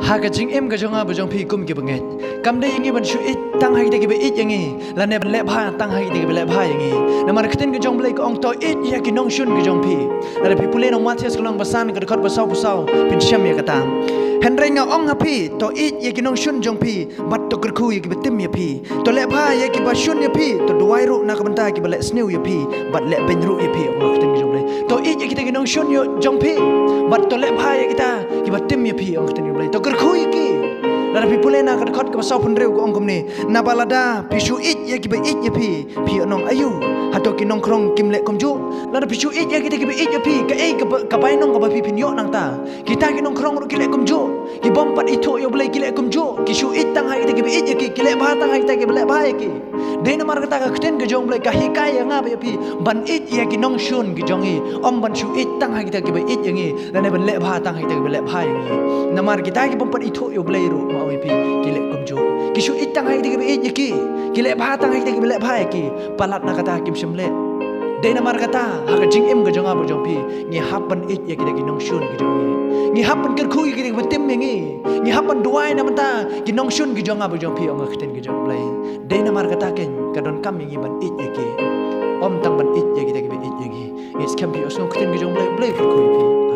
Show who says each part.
Speaker 1: Haka jing em ka jonga bujong phi kum ki banget kam de yangi ban shu it tang hai de ki be it yangi la ne ban le bha tang hai de ki be le bha yangi na mar khten ki jong blai ko ong to it ya ki nong shun ki jong phi la phi pule no mathes ko long basan ka khot basau pusau pin sham ya ka tam hen renga ong ha phi to it ya ki nong shun jong phi bat to kr khu ya ki be tim ya phi to le bha ya ki ba shun ya phi to duai ru na ka ban ta ki be le sneu ya phi bat le ben ru ya phi ong khten ki jong blai to it ya ki te ki nong shun yo jong phi bat to le bha ya ki ta ki ba tim ya phi ong khten ki blai to kr khu ya ki la phi pule na ka khot ka basau pun reu ko ong kom ni na balada phi shu it ya ki be it ya phi onong ayu hato ki nong krong kim le kom ju la phi shu it ya ki te ki be it ya phi ka bai nong ka ba phi phin yo nang ta kita ki nong krong ru ki le kom ju ki bom pat itho yo blai ki le kom ju ki shu it tang hai te ki be it ya ki le ba tang hai te ki le ba ya ki de na mar ka ta ka khten ka jong blai ka hi kai ya nga ba ya phi ban it ya ki nong shun ki jong i om ban shu it tang hai te ki be it ya ngi la ne ban le ba tang hai te ki be le ba ya ngi na mar kita ki bom pat itho yo blai ru ma wi phi ki le kom ju ki shu it tang hai te ki be it ya ki le ba tang hai te ki be le ba ya ki palat na ka ta kim shim le de na mar ka ta ha ka jing em ka jong a ba jong phi ngi hap ban it ya ki te ki nong shun ki jong i ngi hap ban ker khu ki te ki tim ngi ngi hap ban duai na man ta ki nong shun ki jong a ba jong phi ong khten ki jong blai de na mar ka ta ken ka don kam ngi ban it ya ki om tang ban it ya ki te ki be it ya ngi is kam phi os ngong khten ki jong blai blai khu phi